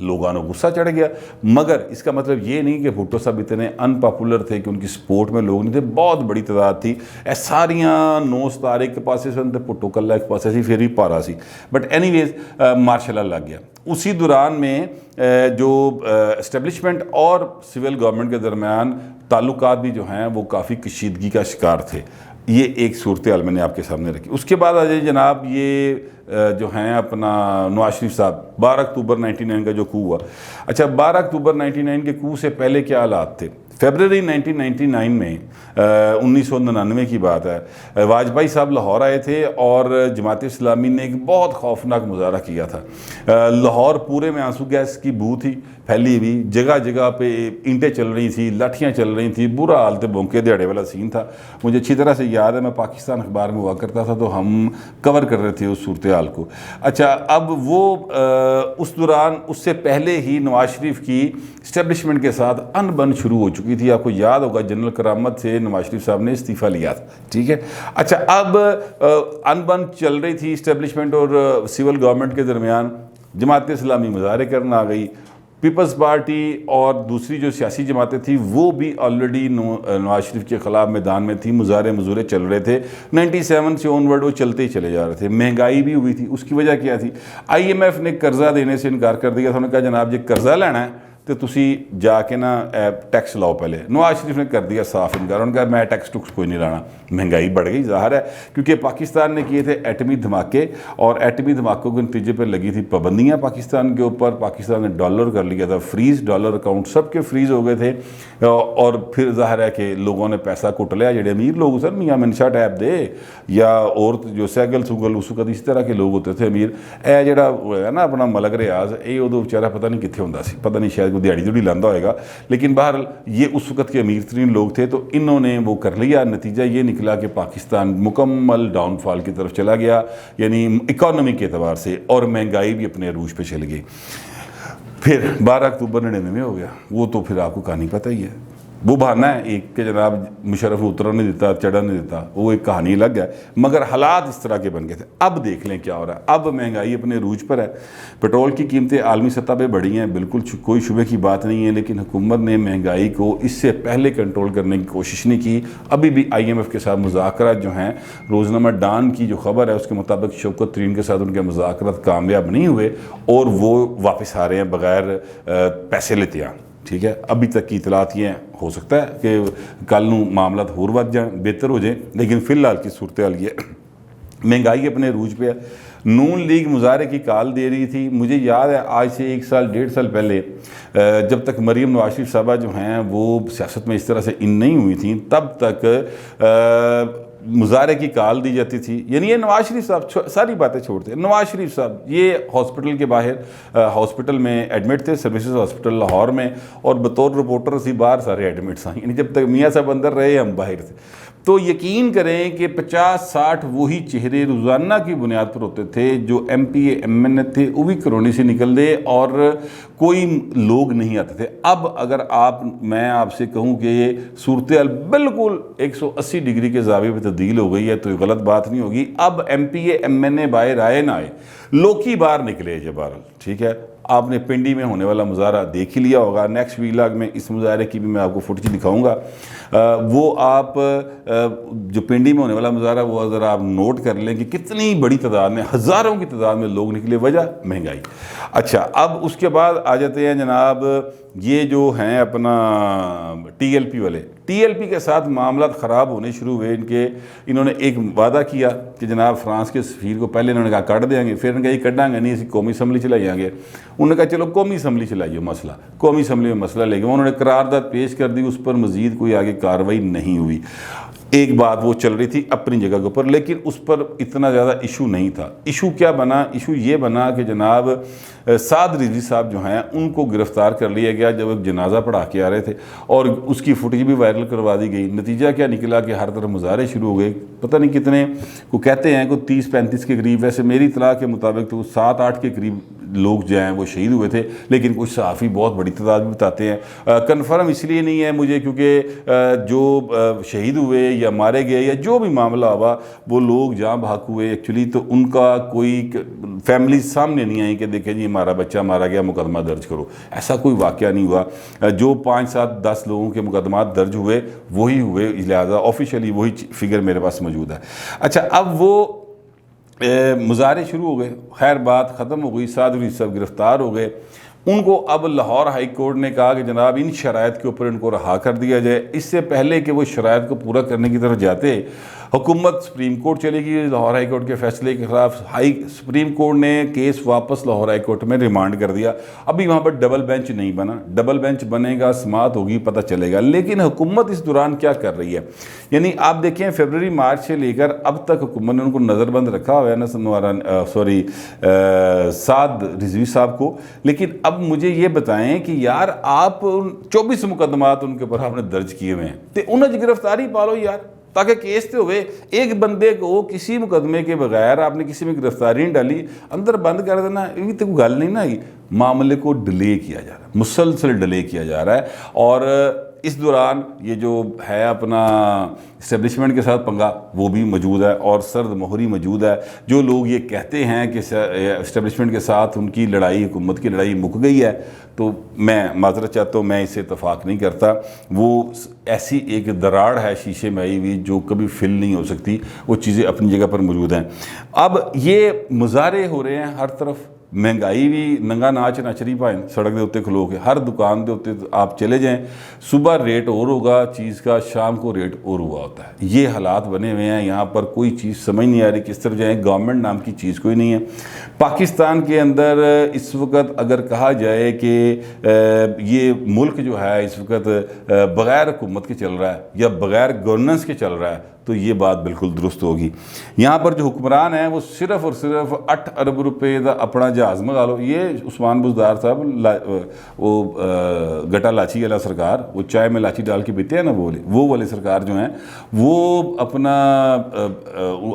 لوگوں کو غصہ چڑھ گیا، مگر اس کا مطلب یہ نہیں کہ بھٹو صاحب اتنے ان پاپولر تھے کہ ان کی سپورٹ میں لوگ نہیں تھے، بہت بڑی تعداد تھی، اے ساریاں 9 ستارے ایک پاسے سے بھٹو کلہ ایک پاسے سی پھر بھی پارا سی، but anyways martial law لگ گیا۔ اسی دوران میں جو اسٹیبلشمنٹ اور سول گورنمنٹ کے درمیان تعلقات بھی جو ہیں وہ کافی کشیدگی کا شکار تھے۔ یہ ایک صورتحال میں نے آپ کے سامنے رکھی۔ اس کے بعد آ جائے جناب، یہ جو ہیں اپنا نواز شریف صاحب، 12 اکتوبر 99 کا جو کو ہوا۔ اچھا، 12 اکتوبر 99 کے کو سے پہلے کیا حالات تھے؟ فیبرری 1999 میں 1999 کی بات ہے، واجپئی صاحب لاہور آئے تھے اور جماعت اسلامی نے ایک بہت خوفناک مظاہرہ کیا تھا۔ لاہور پورے میں آنسو گیس کی بو تھی پھیلی ہوئی، جگہ جگہ پہ اینٹیں چل رہی تھیں، لاٹھیاں چل رہی تھیں، برا حال تھے، بونکے دیہڑے والا سین تھا۔ مجھے اچھی طرح سے یاد ہے، میں پاکستان اخبار میں ہوا کرتا تھا تو ہم کور کر رہے تھے اس صورتحال کو۔ اچھا، اب وہ اس دوران اس سے پہلے ہی نواز شریف کی اسٹیبلشمنٹ کے ساتھ ان بن شروع ہو چکی تھی۔ آپ کو یاد ہوگا جنرل کرامت سے نواز شریف صاحب نے استعفیٰ لیا تھا، ٹھیک ہے۔ اچھا، اب ان بن چل رہی تھی اسٹیبلشمنٹ اور سول گورنمنٹ کے درمیان، جماعت اسلامی مظاہرے کرنا آ گئی، پیپلز پارٹی اور دوسری جو سیاسی جماعتیں تھیں وہ بھی آلریڈی نواز شریف کے خلاف میدان میں تھی، مظاہرے چل رہے تھے۔ 97 سے آن ورڈ وہ چلتے ہی چلے جا رہے تھے۔ مہنگائی بھی ہوئی تھی، اس کی وجہ کیا تھی؟ IMF نے قرضہ دینے سے انکار کر دیا تھا۔ انہوں نے کہا جناب جی قرضہ لینا ہے تو تسی جا کے نا ٹیکس لاؤ پہلے۔ نواز شریف نے کر دیا صاف انکار، انہوں نے کہا میں ٹیکس ٹوکس کوئی نہیں لانا۔ مہنگائی بڑھ گئی، ظاہر ہے، کیونکہ پاکستان نے کیے تھے ایٹمی دھماکے، اور ایٹمی دھماکوں کے نتیجے پر لگی تھی پابندیاں پاکستان کے اوپر۔ پاکستان نے ڈالر کر لیا تھا فریز، ڈالر اکاؤنٹ سب کے فریز ہو گئے تھے، اور پھر ظاہر ہے کہ لوگوں نے پیسہ کٹ لیا۔ جڑے امیر لوگ سر میاں منشا ٹیپ دے یا اور جو سیگل سگل اس وقت اس طرح کے لوگ ہوتے تھے امیر، اے جڑا ہے نا اپنا ملک ریاض، یہ ادو بیچارہ پتہ نہیں کتنے ہوندا سی، پتہ نہیں شاید کوئی دیہڑی دوڑی لاندہ ہوئے گا، لیکن بہرحال یہ اس وقت کے امیر ترین لوگ تھے، تو انہوں نے وہ کر لیا۔ نتیجہ یہ نکلا کہ پاکستان مکمل ڈاؤن فال کی طرف چلا گیا، یعنی اکانومی کے اعتبار سے، اور مہنگائی بھی اپنے عروج پہ چل گئی۔ پھر 12 اکتوبر 99 ہو گیا، وہ تو پھر آپ کو کہانی پتہ ہی ہے۔ وہ بہانہ ہے ایک کہ جناب مشرف اترا نہیں دیتا، چڑھا نہیں دیتا، وہ ایک کہانی لگ ہے، مگر حالات اس طرح کے بن گئے تھے۔ اب دیکھ لیں کیا ہو رہا ہے۔ اب مہنگائی اپنے عروج پر ہے، پیٹرول کی قیمتیں عالمی سطح پہ بڑھی ہیں، بالکل کوئی شبہ کی بات نہیں ہے، لیکن حکومت نے مہنگائی کو اس سے پہلے کنٹرول کرنے کی کوشش نہیں کی۔ ابھی بھی IMF کے ساتھ مذاکرات جو ہیں، روزنامہ ڈان کی جو خبر ہے اس کے مطابق شوکت ترین کے ساتھ ان کے مذاکرات کامیاب نہیں ہوئے، اور وہ واپس آ رہے ہیں بغیر پیسے لیتے ہیں، ٹھیک ہے۔ ابھی تک کی اطلاعات یہ ہو سکتا ہے کہ کل نو معاملات ہور ود جائیں، بہتر ہو جائیں، لیکن فی الحال کی صورتحال یہ مہنگائی اپنے عروج پہ ہے۔ نون لیگ مظاہرے کی کال دے رہی تھی، مجھے یاد ہے آج سے 1 سال 1.5 سال پہلے جب تک مریم نواز شریف صاحبہ جو ہیں وہ سیاست میں اس طرح سے ان نہیں ہوئی تھیں، تب تک مظاہرے کی کال دی جاتی تھی۔ یعنی یہ نواز شریف صاحب ساری باتیں چھوڑتے ہیں، نواز شریف صاحب یہ ہاسپٹل کے باہر ہاسپٹل میں ایڈمٹ تھے، سروسز ہاسپٹل لاہور میں، اور بطور رپورٹر اسی باہر سارے ایڈمٹس ہیں، یعنی جب تک میاں صاحب اندر رہے ہم باہر تھے۔ تو یقین کریں کہ 50-60 وہی چہرے روزانہ کی بنیاد پر ہوتے تھے جو MPA MN تھے، وہ بھی کرونے سے نکل دے اور کوئی لوگ نہیں آتے تھے۔ اب اگر میں آپ سے کہوں کہ یہ صورتحال بالکل 180 ڈگری کے زاویے پہ تبدیل ہو گئی ہے تو یہ غلط بات نہیں ہوگی۔ اب MPA MN باہر آئے نہ آئے، لوکی باہر نکلے جبارل، ٹھیک ہے۔ آپ نے پنڈی میں ہونے والا مظاہرہ دیکھ ہی لیا ہوگا، نیکسٹ ویلاگ میں اس مظاہرے کی بھی میں آپ کو فوٹیج دکھاؤں گا۔ وہ آپ جو پنڈی میں ہونے والا مظاہرہ وہ اگر آپ نوٹ کر لیں کہ کتنی بڑی تعداد میں، ہزاروں کی تعداد میں لوگ نکلے، وجہ مہنگائی۔ اچھا، اب اس کے بعد آ جاتے ہیں جناب یہ جو ہیں اپنا TLP والے۔ TLP کے ساتھ معاملات خراب ہونے شروع ہوئے۔ انہوں نے ایک وعدہ کیا کہ جناب فرانس کے سفیر کو پہلے انہوں نے کہا کٹ دیں گے، پھر انہوں نے کہا یہ کٹیں گے نہیں، اسی قومی اسمبلی چلائیں گے۔ انہوں نے کہا چلو قومی اسمبلی چلائیے، مسئلہ قومی اسمبلی میں مسئلہ لے گئے، انہوں نے قرارداد پیش کر دی، اس پر مزید کوئی آگے کارروائی نہیں ہوئی۔ ایک بات وہ چل رہی تھی اپنی جگہ کے اوپر، لیکن اس پر اتنا زیادہ ایشو نہیں تھا۔ ایشو کیا بنا؟ ایشو یہ بنا کہ جناب سعد رضوی صاحب جو ہیں ان کو گرفتار کر لیا گیا جب ایک جنازہ پڑھا کے آ رہے تھے، اور اس کی فوٹیج بھی وائرل کروا دی گئی۔ نتیجہ کیا نکلا کہ ہر طرف مظاہرے شروع ہو گئے، پتہ نہیں کتنے کو کہتے ہیں، کوئی 30-35 کے قریب، ویسے میری اطلاع کے مطابق تو 7-8 کے قریب لوگ جو ہیں وہ شہید ہوئے تھے، لیکن کچھ صحافی بہت بڑی تعداد بھی بتاتے ہیں۔ کنفرم اس لیے نہیں ہے مجھے کیونکہ جو شہید ہوئے یا مارے گئے یا جو بھی معاملہ ہوا وہ لوگ جہاں بھاگ ہوئے ایکچولی تو ان کا کوئی فیملی سامنے نہیں آئی کہ دیکھیں جی ہمارا بچہ مارا گیا مقدمہ درج کرو، ایسا کوئی واقعہ نہیں ہوا۔ جو 5 7 10 لوگوں کے مقدمات درج ہوئے وہی ہوئے، لہٰذا آفیشیلی وہی فگر میرے پاس موجود ہے۔ اچھا اب وہ مظاہرے شروع ہو گئے، خیر بات ختم ہو گئی، سعد صاحب گرفتار ہو گئے۔ ان کو اب لاہور ہائی کورٹ نے کہا کہ جناب ان شرائط کے اوپر ان کو رہا کر دیا جائے۔ اس سے پہلے کہ وہ شرائط کو پورا کرنے کی طرف جاتے، حکومت سپریم کورٹ چلے گی لاہور ہائی کورٹ کے فیصلے کے خلاف۔ سپریم کورٹ نے کیس واپس لاہور ہائی کورٹ میں ریمانڈ کر دیا۔ ابھی وہاں پر ڈبل بینچ نہیں بنا، ڈبل بینچ بنے گا، سماعت ہوگی، پتہ چلے گا۔ لیکن حکومت اس دوران کیا کر رہی ہے، یعنی آپ دیکھیں فیبرری مارچ سے لے کر اب تک حکومت نے ان کو نظر بند رکھا ہوا ہے نا سعد رضوی صاحب کو۔ لیکن اب مجھے یہ بتائیں کہ یار آپ 24 مقدمات ان کے اوپر آپ نے درج کیے ہوئے ہیں تو انہیں گرفتاری پالو یار، تاکہ کیس تو ہوئے۔ ایک بندے کو کسی مقدمے کے بغیر آپ نے کسی میں گرفتاری نہیں ڈالی، اندر بند کر دینا، یہ تو کوئی گل نہیں نا۔ معاملے کو ڈیلے کیا جا رہا ہے، مسلسل ڈیلے کیا جا رہا ہے، اور اس دوران یہ جو ہے اپنا اسٹیبلشمنٹ کے ساتھ پنگا وہ بھی موجود ہے، اور سرد مہری موجود ہے۔ جو لوگ یہ کہتے ہیں کہ اسٹیبلشمنٹ کے ساتھ ان کی لڑائی، حکومت کی لڑائی مک گئی ہے، تو میں معذرت چاہتا ہوں، میں اس سے اتفاق نہیں کرتا۔ وہ ایسی ایک دراڑ ہے شیشے میں آئی ہوئی جو کبھی فل نہیں ہو سکتی، وہ چیزیں اپنی جگہ پر موجود ہیں۔ اب یہ مظاہرے ہو رہے ہیں ہر طرف، مہنگائی بھی ننگا ناچ نچری پائیں سڑک دے اتنے کھلو کے، ہر دکان دے اتنے آپ چلے جائیں، صبح ریٹ اور ہوگا چیز کا، شام کو ریٹ اور ہوا ہوتا ہے۔ یہ حالات بنے ہوئے ہیں، یہاں پر کوئی چیز سمجھ نہیں آ رہی کس طرف جائیں، گورنمنٹ نام کی چیز کوئی نہیں ہے۔ پاکستان کے اندر اس وقت اگر کہا جائے کہ یہ ملک جو ہے اس وقت بغیر حکومت کے چل رہا ہے یا بغیر گورننس کے چل رہا ہے، تو یہ بات بالکل درست ہوگی۔ یہاں پر جو حکمران ہیں وہ صرف اور صرف 8 ارب روپے دا اپنا جہاز منگا لو۔ یہ عثمان بزدار صاحب وہ گٹا لاچی والا سرکار، وہ چائے میں لاچی ڈال کے پیتے ہیں نا، وہ والے سرکار جو ہیں وہ اپنا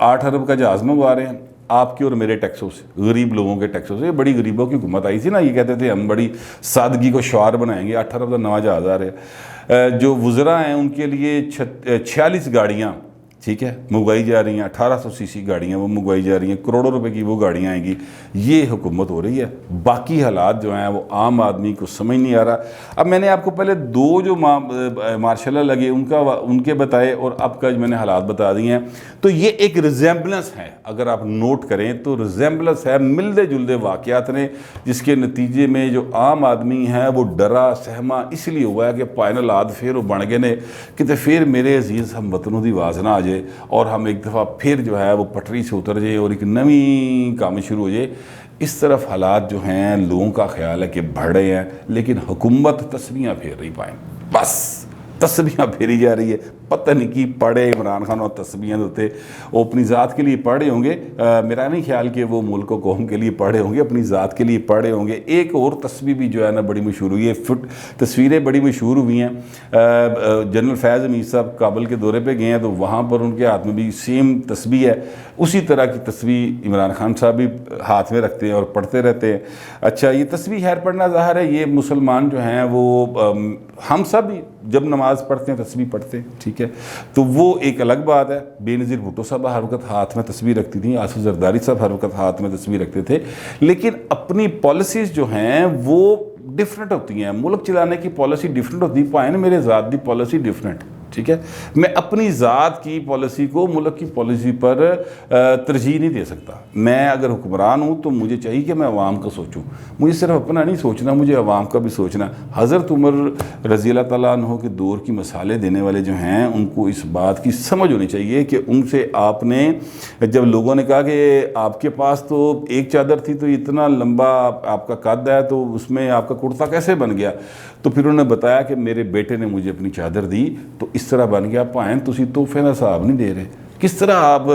8 ارب کا جہاز منگوا رہے ہیں آپ کے اور میرے ٹیکسوں سے، غریب لوگوں کے ٹیکسوں سے۔ یہ بڑی غریبوں کی حکومت آئی تھی نا، یہ کہتے تھے ہم بڑی سادگی کو شعار بنائیں گے، 8 ارب کا نواں جہاز آ رہے ہیں۔ جو وزراء ہیں ان کے لیے 46 گاڑیاں ٹھیک ہے منگوائی جا رہی ہیں، 1800 سی سی گاڑیاں وہ منگوائی جا رہی ہیں، کروڑوں روپے کی وہ گاڑیاں آئیں گی۔ یہ حکومت ہو رہی ہے۔ باقی حالات جو ہیں وہ عام آدمی کو سمجھ نہیں آ رہا۔ اب میں نے آپ کو پہلے 2 جو مارشاء اللہ لگے ان کے بتائے، اور اب کا میں نے حالات بتا دیے ہیں، تو یہ ایک ریزیمبلنس ہے، اگر آپ نوٹ کریں تو ریزیمبلنس ہے، ملدے جلدے واقعات نے، جس کے نتیجے میں جو عام آدمی ہے وہ ڈرا سہما اس لیے ہوا ہے کہ پائن حالات پھر وہ بن گئے نے کہ پھر میرے عزیز ہم وطنوں دی آواز نہ آ جائے اور ہم ایک دفعہ پھر جو ہے وہ پٹری سے اتر جائے اور ایک نئی کام شروع ہو جائے۔ اس طرف حالات جو ہیں لوگوں کا خیال ہے کہ بڑھ رہے ہیں، لیکن حکومت تسبیحاں پھیر رہی پائیں، بس تسبیحاں پھیری جا رہی ہے۔ پتہ نہیں کی پڑھے عمران خان اور تسبیحاں ہوتے، وہ اپنی ذات کے لیے پڑھے ہوں گے، میرا نہیں خیال کہ وہ ملک و قوم کے لیے پڑھے ہوں گے، اپنی ذات کے لیے پڑھے ہوں گے۔ ایک اور تسبیح بھی جو ہے نا بڑی مشہور ہوئی ہے، تصویریں بڑی مشہور ہوئی ہیں۔ جنرل فیض امیر صاحب کابل کے دورے پہ گئے ہیں تو وہاں پر ان کے ہاتھ میں بھی سیم تسبیح ہے، اسی طرح کی تسبیح عمران خان صاحب بھی ہاتھ میں رکھتے ہیں اور پڑھتے رہتے ہیں۔ اچھا یہ تسبیح خیر پڑھنا ظاہر ہے یہ مسلمان جو ہیں وہ ہم سب بھی جب نماز پڑھتے ہیں تسبیح پڑھتے ہیں، ٹھیک ہے، تو وہ ایک الگ بات ہے۔ بے نظیر بھٹو صاحب ہر وقت ہاتھ میں تسبیح رکھتی تھیں، آصف زرداری صاحب ہر وقت ہاتھ میں تسبیح رکھتے تھے، لیکن اپنی پالیسیز جو ہیں وہ ڈیفرنٹ ہوتی ہیں، ملک چلانے کی پالیسی ڈیفرنٹ ہوتی ہے، پائن میرے ذات دی پالیسی ڈیفرنٹ، ٹھیک ہے۔ میں اپنی ذات کی پالیسی کو ملک کی پالیسی پر ترجیح نہیں دے سکتا۔ میں اگر حکمران ہوں تو مجھے چاہیے کہ میں عوام کا سوچوں، مجھے صرف اپنا نہیں سوچنا، مجھے عوام کا بھی سوچنا۔ حضرت عمر رضی اللہ تعالیٰ عنہ کے دور کی مثالیں دینے والے جو ہیں ان کو اس بات کی سمجھ ہونی چاہیے کہ ان سے آپ نے، جب لوگوں نے کہا کہ آپ کے پاس تو ایک چادر تھی تو اتنا لمبا آپ کا قد ہے تو اس میں آپ کا کرتا کیسے بن گیا، تو پھر انہوں نے بتایا کہ میرے بیٹے نے مجھے اپنی چادر دی تو اس طرح بن گیا۔ پائیں تسی تحفے نہ صاحب نہیں دے رہے، کس طرح آپ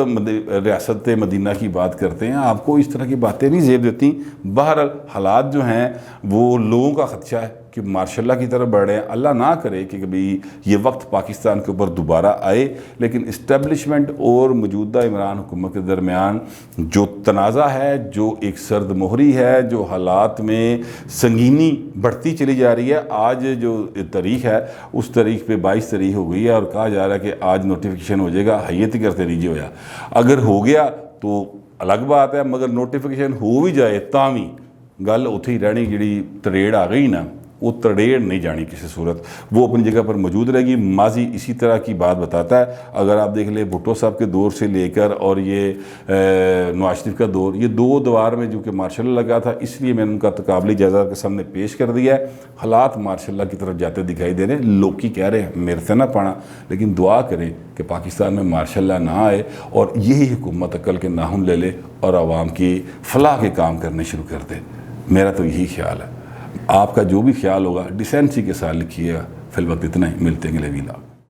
ریاست مدینہ کی بات کرتے ہیں، آپ کو اس طرح کی باتیں نہیں زیب دیتی۔ بہرحال حالات جو ہیں وہ لوگوں کا خدشہ ہے، کہ ماشاء اللہ کی طرف بڑھ رہے ہیں. اللہ نہ کرے کہ کبھی یہ وقت پاکستان کے اوپر دوبارہ آئے، لیکن اسٹیبلشمنٹ اور موجودہ عمران حکومت کے درمیان جو تنازع ہے، جو ایک سرد مہری ہے، جو حالات میں سنگینی بڑھتی چلی جا رہی ہے. آج جو تاریخ ہے اس تاریخ پہ 22 تاریخ ہو گئی ہے اور کہا جا رہا ہے کہ آج نوٹیفیکیشن ہو جائے گا. حیت کرتے رہیے ہویا، اگر ہو گیا تو الگ بات ہے، مگر نوٹیفیکیشن ہو بھی جائے تاوی گل اتھے ہی رہنی. جڑی تریڑ آ گئی نا وہ تڑیڑ نہیں جانی کسی صورت، وہ اپنی جگہ پر موجود رہے گی. ماضی اسی طرح کی بات بتاتا ہے. اگر آپ دیکھ لیں بھٹو صاحب کے دور سے لے کر اور یہ نواز شریف کا دور، یہ دو دوار میں جو کہ مارشاء اللہ لگا تھا، اس لیے میں نے ان کا تقابلی جائزہ کے سامنے پیش کر دیا ہے. حالات مارشاء اللہ کی طرف جاتے دکھائی دے رہے ہیں. لوگ کی کہہ رہے ہیں میرے سے نہ پانا، لیکن دعا کریں کہ پاکستان میں مارشاء اللہ نہ آئے اور یہی حکومت عقل کے ناخن لے لے اور عوام کی فلاح کے کام کرنے شروع کر دے. میرا تو یہی خیال ہے. آپ کا جو بھی خیال ہوگا ڈیسینسی کے ساتھ لکھیے گا. فی الوقت اتنا ہی، ملتے ہیں اگلے ویلاگ.